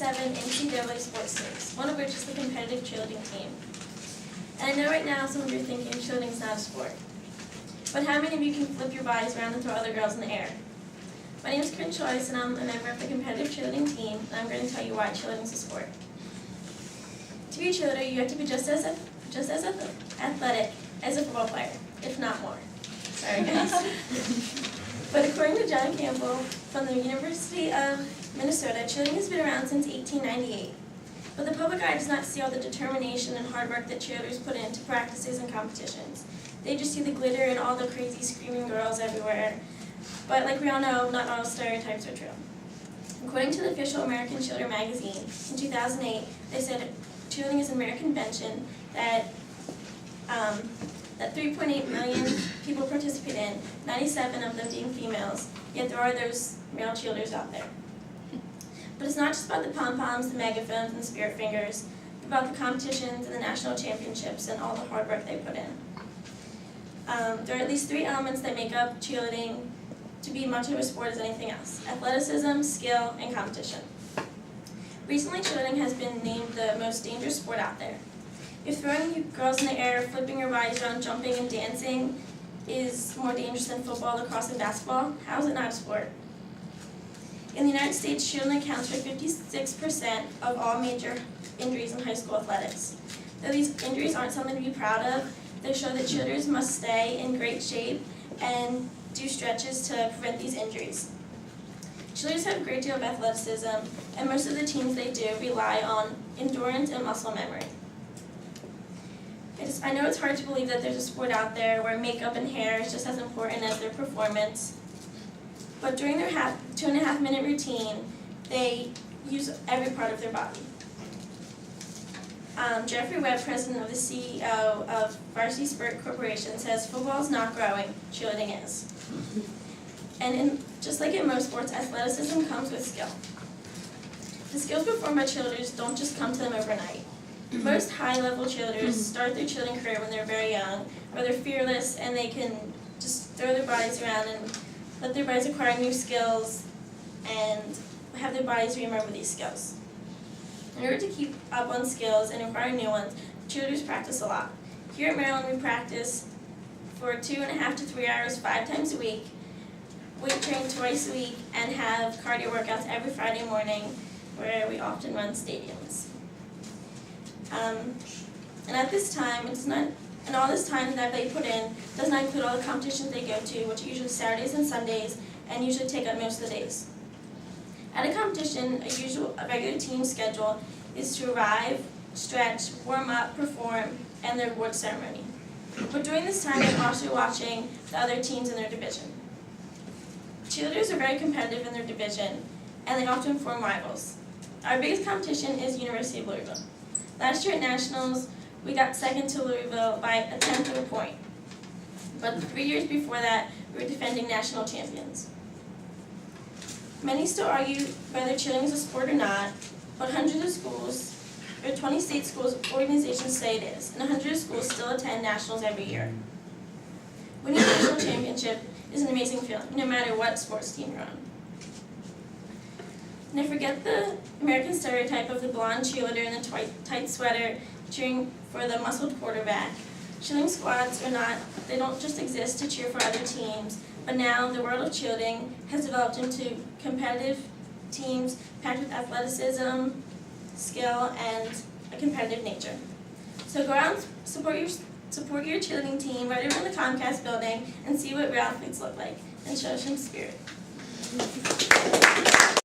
7 NCAA sports teams, one of which is the competitive cheerleading team. And I know right now some of you are thinking cheerleading is not a sport. But how many of you can flip your bodies around and throw other girls in the air? My name is Corrine and I'm a member of the competitive cheerleading team, and I'm going to tell you why cheerleading is a sport. To be a cheerleader, you have to be just as athletic as a football player, if not more. Sorry, guys. But according to John Campbell from the University of Minnesota, cheerleading has been around since 1898. But the public eye does not see all the determination and hard work that cheerleaders put into practices and competitions. They just see the glitter and all the crazy screaming girls everywhere. But like we all know, not all stereotypes are true. According to the official American Cheerleader magazine, in 2008, they said cheerleading is an American invention that 3.8 million people participate in, 97 of them being females, yet there are those male cheerleaders out there. But it's not just about the pom-poms, the megaphones, and the spirit fingers, but about the competitions and the national championships and all the hard work they put in. There are at least 3 elements that make up cheerleading to be much of a sport as anything else: athleticism, skill, and competition. Recently, cheerleading has been named the most dangerous sport out there. If throwing girls in the air, flipping your bodies around, jumping, and dancing is more dangerous than football, lacrosse, and basketball, how is it not a sport? In the United States, cheerleading accounts for 56% of all major injuries in high school athletics. Though these injuries aren't something to be proud of, they show that cheerleaders must stay in great shape and do stretches to prevent these injuries. Cheerleaders have a great deal of athleticism, and most of the teams they do rely on endurance and muscle memory. I know it's hard to believe that there's a sport out there where makeup and hair is just as important as their performance, but during their 2.5-minute routine, they use every part of their body. Jeffrey Webb, president of the CEO of Varsity Sport Corporation, says football is not growing, cheerleading is. And just like in most sports, athleticism comes with skill. The skills performed by cheerleaders don't just come to them overnight. Most high-level cheerleaders start their cheerleading career when they're very young, or they're fearless and they can just throw their bodies around and let their bodies acquire new skills and have their bodies remember these skills. In order to keep up on skills and acquire new ones, cheerleaders practice a lot. Here at Maryland, we practice for 2.5 to 3 hours 5 times a week, weight train twice a week, and have cardio workouts every Friday morning, where we often run stadiums. And at this time, and all this time that they put in does not include all the competitions they go to, which are usually Saturdays and Sundays, and usually take up most of the days. At a competition, a regular team schedule is to arrive, stretch, warm up, perform, and the award ceremony. But during this time, they're also watching the other teams in their division. Cheerleaders are very competitive in their division, and they often form rivals. Our biggest competition is University of Louisville. Last year at Nationals, we got second to Louisville by a 1/10 of a point. But 3 years before that, we were defending national champions. Many still argue whether cheerleading is a sport or not, but hundreds of schools, or 20 state schools organizations say it is, and 100 of schools still attend nationals every year. Winning a national championship is an amazing feeling, no matter what sports team you're on. Now forget the American stereotype of the blonde cheerleader in the tight sweater cheering for the muscled quarterback. Cheerleading squads they don't just exist to cheer for other teams, but now the world of cheerleading has developed into competitive teams packed with athleticism, skill, and a competitive nature. So go out and support your cheerleading team right around the Comcast building and see what real athletes look like, and show some spirit.